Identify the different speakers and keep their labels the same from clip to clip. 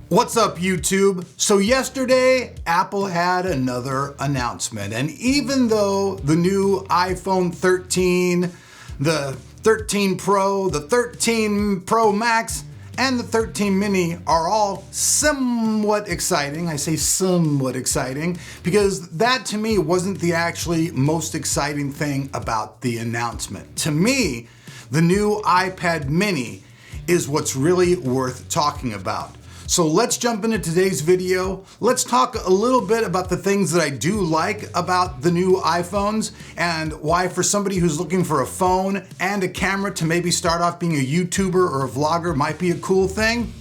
Speaker 1: What's up, YouTube? So yesterday, Apple had another announcement, and even though the new iPhone 13, the 13 Pro, the 13 Pro Max, and the 13 Mini are all somewhat exciting, I say somewhat exciting, because that to me wasn't the actually most exciting thing about the announcement. To me, the new iPad Mini is what's really worth talking about. So let's jump into today's video. Let's talk a little bit about the things that I do like about the new iPhones and why for somebody who's looking for a phone and a camera to maybe start off being a YouTuber or a vlogger might be a cool thing.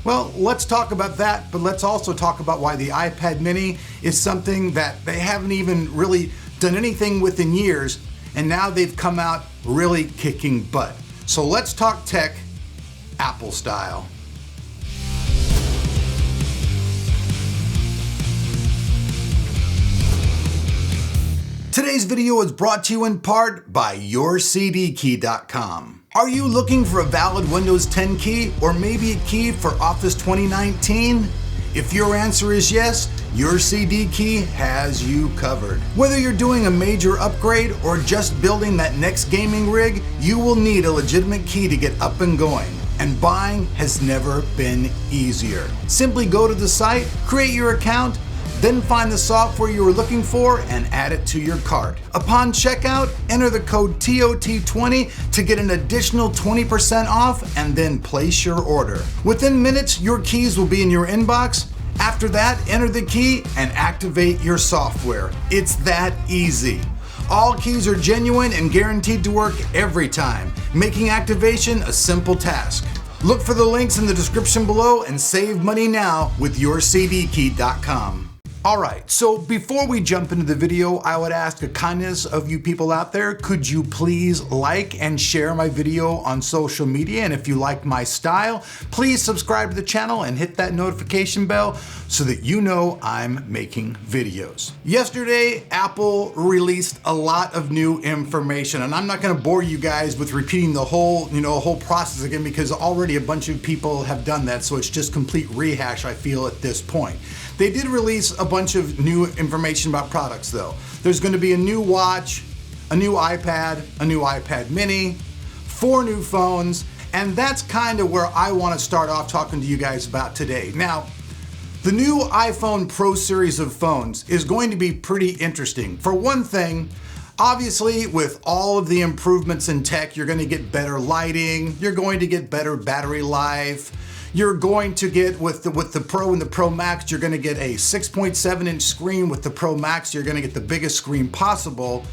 Speaker 1: Well, let's talk about that, but let's also talk about why the iPad Mini is something that they haven't even really done anything with in years, and now they've come out really kicking butt. So let's talk tech, Apple style. Today's video is brought to you in part by YourCDKey.com. Are you looking for a valid Windows 10 key or maybe a key for Office 2019? If your answer is yes, Your CD Key has you covered. Whether you're doing a major upgrade or just building that next gaming rig, you will need a legitimate key to get up and going. And buying has never been easier. Simply go to the site, create your account, then find the software you were looking for and add it to your cart. Upon checkout, enter the code TOT20 to get an additional 20% off and then place your order. Within minutes, your keys will be in your inbox. After that, enter the key and activate your software. It's that easy. All keys are genuine and guaranteed to work every time, making activation a simple task. Look for the links in the description below and save money now with YourCDKey.com. Alright, so before we jump into the video, I would ask a kindness of you people out there. Could you please like and share my video on social media? And if you like my style, please subscribe to the channel and hit that notification bell so that you know I'm making videos. Yesterday, Apple released a lot of new information, and I'm not going to bore you guys with repeating the whole process again because already a bunch of people have done that, so it's just complete rehash, I feel, at this point. They did release a bunch of new information about products though. There's going to be a new watch, a new iPad, a new iPad Mini, 4 new phones, and that's kind of where I want to start off talking to you guys about today. Now, the new iPhone Pro series of phones is going to be pretty interesting. For one thing, obviously with all of the improvements in tech, you're going to get better lighting, you're going to get better battery life. You're going to get, with the Pro and the Pro Max, you're going to get a 6.7-inch screen. With the Pro Max, you're going to get the biggest screen possible.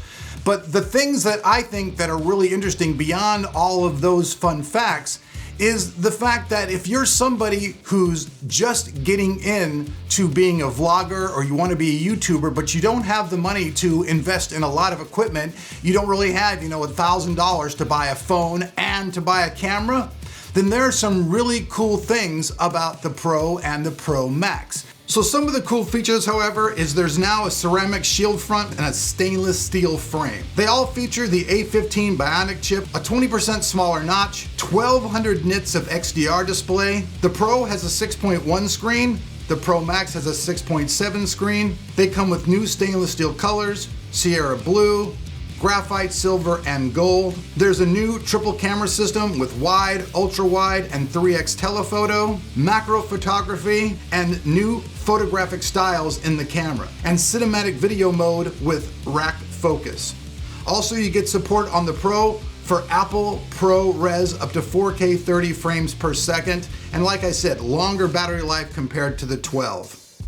Speaker 1: But the things that I think that are really interesting beyond all of those fun facts is the fact that if you're somebody who's just getting into being a vlogger or you want to be a YouTuber, but you don't have the money to invest in a lot of equipment, you don't really have, $1,000 to buy a phone and to buy a camera, then there are some really cool things about the Pro and the Pro Max. So some of the cool features, however, is there's now a ceramic shield front and a stainless steel frame. They all feature the A15 Bionic chip, a 20% smaller notch, 1200 nits of XDR display. The Pro has a 6.1 screen. The Pro Max has a 6.7 screen. They come with new stainless steel colors, Sierra Blue, graphite silver, and gold. There's a new triple camera system with wide, ultra wide, and 3x telephoto, macro photography, and new photographic styles in the camera, and cinematic video mode with rack focus. Also, you get support on the Pro for Apple ProRes up to 4K 30 frames per second, and like I said, longer battery life compared to the 12.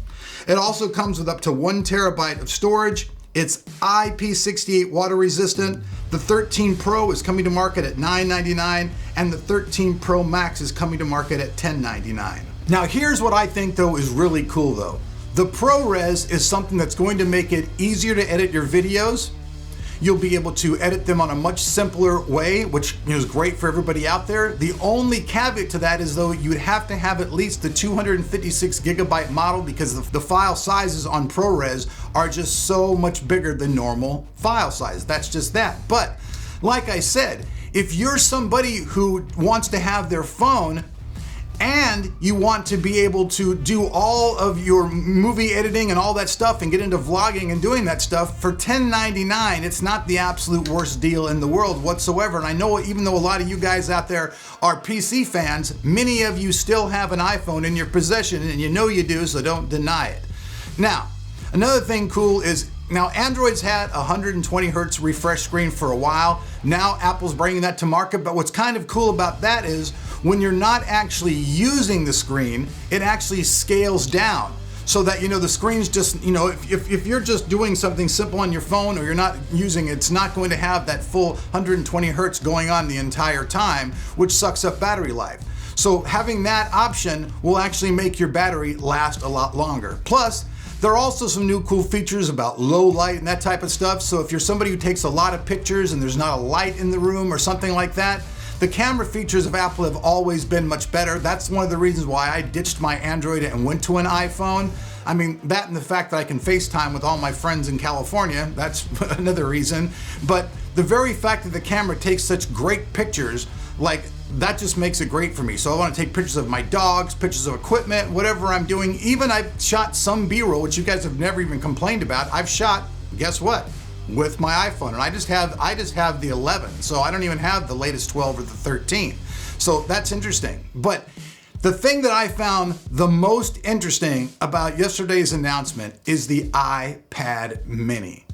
Speaker 1: It also comes with up to 1 terabyte of storage. It's IP68 water resistant. The 13 Pro is coming to market at $999 and the 13 Pro Max is coming to market at $1099. Now here's what I think though is really cool though. The ProRes is something that's going to make it easier to edit your videos. You'll be able to edit them on a much simpler way, which is great for everybody out there. The only caveat to that is though, you'd have to have at least the 256 gigabyte model because the file sizes on ProRes are just so much bigger than normal file size. That's just that. But like I said, if you're somebody who wants to have their phone and you want to be able to do all of your movie editing and all that stuff and get into vlogging and doing that stuff for $10.99, it's not the absolute worst deal in the world whatsoever. And I know even though a lot of you guys out there are PC fans, many of you still have an iPhone in your possession, and you know you do, so don't deny it. Now, another thing cool is, now Android's had 120 hertz refresh screen for a while. Now Apple's bringing that to market, but what's kind of cool about that is when you're not actually using the screen, it actually scales down so that, you know, the screen's just, you know, if you're just doing something simple on your phone or you're not using it, it's not going to have that full 120 hertz going on the entire time, which sucks up battery life. So having that option will actually make your battery last a lot longer. Plus, there are also some new cool features about low light and that type of stuff. So if you're somebody who takes a lot of pictures and there's not a light in the room or something like that, the camera features of Apple have always been much better. That's one of the reasons why I ditched my Android and went to an iPhone. I mean, that and the fact that I can FaceTime with all my friends in California, that's another reason. But the very fact that the camera takes such great pictures, like, that just makes it great for me. So I want to take pictures of my dogs, pictures of equipment, whatever I'm doing. Even I've shot some B-roll, which you guys have never even complained about. I've shot, guess what? With my iPhone, and I just have the 11, so I don't even have the latest 12 or the 13. So that's interesting. But the thing that I found the most interesting about yesterday's announcement is the iPad mini.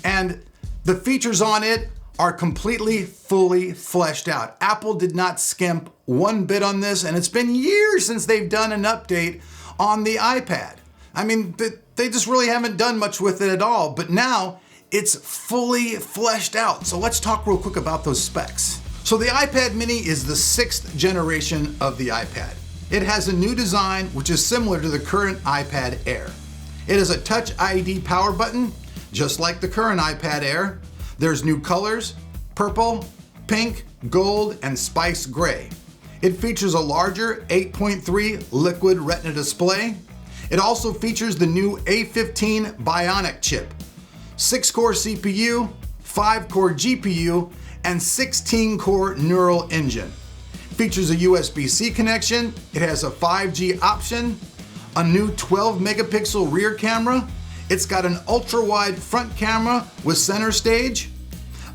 Speaker 1: And the features on it are completely, fully fleshed out. Apple did not skimp one bit on this, and it's been years since they've done an update on the iPad. I mean, they just really haven't done much with it at all, but now it's fully fleshed out. So let's talk real quick about those specs. So the iPad mini is the 6th generation of the iPad. It has a new design, which is similar to the current iPad Air. It has a Touch ID power button, just like the current iPad Air. There's new colors, purple, pink, gold, and spice gray. It features a larger 8.3 liquid retina display. It also features the new A15 Bionic chip, 6-core CPU, 5-core GPU, and 16-core neural engine. Features a USB-C connection. It has a 5G option, a new 12 megapixel rear camera. It's got an ultra-wide front camera with center stage,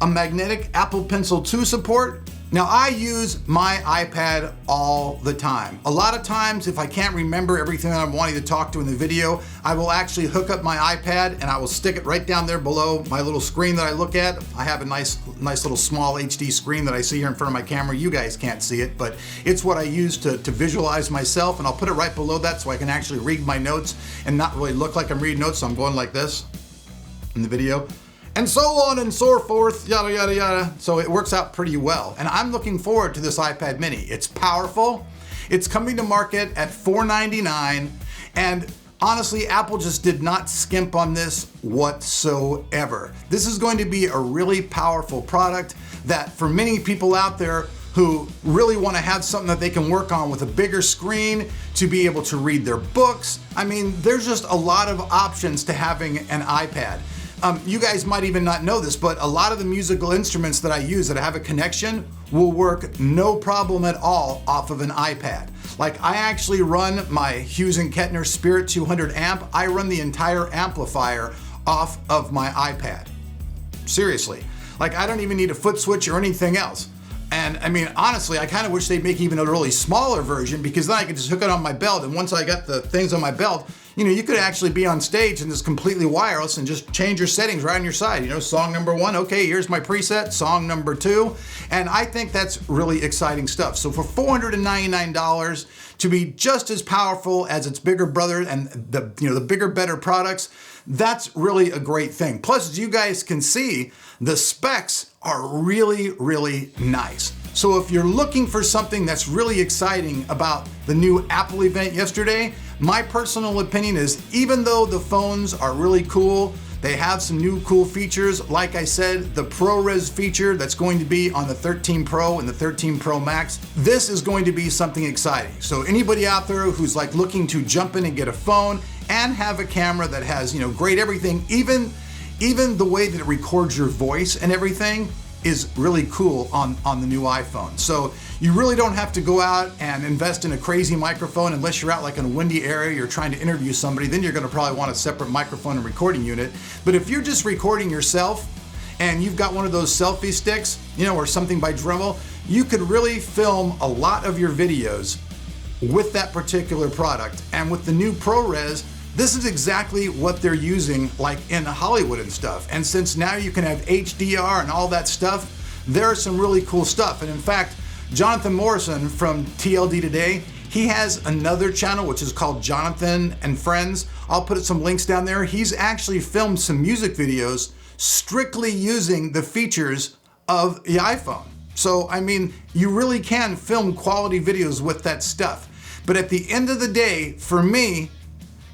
Speaker 1: a magnetic Apple Pencil 2 support. Now, I use my iPad all the time. A lot of times, if I can't remember everything that I'm wanting to talk to in the video, I will actually hook up my iPad and I will stick it right down there below my little screen that I look at. I have a nice little small HD screen that I see here in front of my camera. You guys can't see it, but it's what I use to visualize myself, and I'll put it right below that so I can actually read my notes and not really look like I'm reading notes, so I'm going like this in the video. And so on and so forth, yada, yada, yada. So it works out pretty well. And I'm looking forward to this iPad mini. It's powerful. It's coming to market at $499. And honestly, Apple just did not skimp on this whatsoever. This is going to be a really powerful product that for many people out there who really want to have something that they can work on with a bigger screen to be able to read their books. I mean, there's just a lot of options to having an iPad. You guys might even not know this, but a lot of the musical instruments that I use that have a connection will work no problem at all off of an iPad. Like, I actually run my Hughes & Kettner Spirit 200 amp. I run the entire amplifier off of my iPad. Seriously. Like, I don't even need a foot switch or anything else. And I mean, honestly, I kind of wish they'd make even a really smaller version, because then I could just hook it on my belt, and once I got the things on my belt, you know, you could actually be on stage and it's completely wireless and just change your settings right on your side. You know, song number 1, okay, here's my preset, song number 2. And I think that's really exciting stuff. So for $499 to be just as powerful as its bigger brother and the bigger, better products, that's really a great thing. Plus, as you guys can see, the specs are really, really nice. So if you're looking for something that's really exciting about the new Apple event yesterday, my personal opinion is, even though the phones are really cool, they have some new cool features. Like I said, the ProRes feature that's going to be on the 13 Pro and the 13 Pro Max, this is going to be something exciting. So anybody out there who's like looking to jump in and get a phone and have a camera that has, you know, great everything, even the way that it records your voice and everything, is really cool on the new iPhone. So you really don't have to go out and invest in a crazy microphone unless you're out like in a windy area, you're trying to interview somebody, then you're gonna probably want a separate microphone and recording unit. But if you're just recording yourself and you've got one of those selfie sticks, you know, or something by Dremel, you could really film a lot of your videos with that particular product. And with the new ProRes, this is exactly what they're using like in Hollywood and stuff. And since now you can have HDR and all that stuff, there's some really cool stuff. And in fact, Jonathan Morrison from TLD Today, he has another channel which is called Jonathan and Friends. I'll put some links down there. He's actually filmed some music videos strictly using the features of the iPhone. So, I mean, you really can film quality videos with that stuff. But at the end of the day, for me,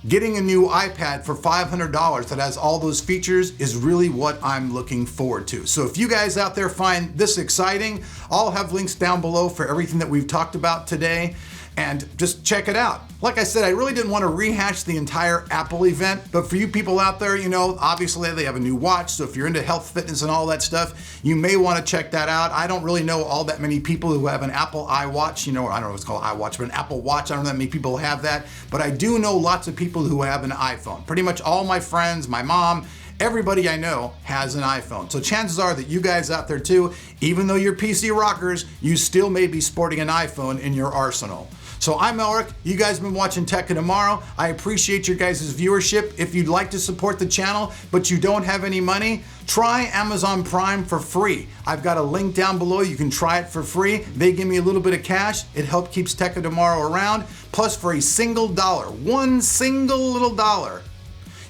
Speaker 1: getting a new iPad for $500 that has all those features is really what I'm looking forward to. So if you guys out there find this exciting, I'll have links down below for everything that we've talked about today, and just check it out. Like I said, I really didn't want to rehash the entire Apple event, but for you people out there, you know, obviously they have a new watch, so if you're into health, fitness, and all that stuff, you may want to check that out. I don't really know all that many people who have an Apple iWatch, you know, I don't know what it's called, iWatch, but an Apple Watch, I don't know that many people have that, but I do know lots of people who have an iPhone. Pretty much all my friends, my mom, everybody I know has an iPhone. So chances are that you guys out there too, even though you're PC rockers, you still may be sporting an iPhone in your arsenal. So I'm Elric, you guys have been watching Tech of Tomorrow. I appreciate your guys' viewership. If you'd like to support the channel, but you don't have any money, try Amazon Prime for free. I've got a link down below, you can try it for free. They give me a little bit of cash, it helps keeps Tech of Tomorrow around. Plus for a single dollar, one single little dollar,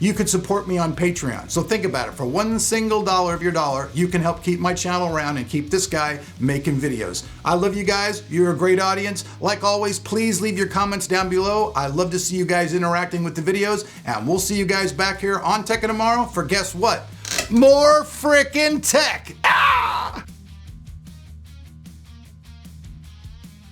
Speaker 1: you could support me on Patreon. So think about it, for one single dollar of your dollar, you can help keep my channel around and keep this guy making videos. I love you guys, you're a great audience. Like always, please leave your comments down below. I love to see you guys interacting with the videos, and we'll see you guys back here on Tech of Tomorrow for guess what? More frickin' tech!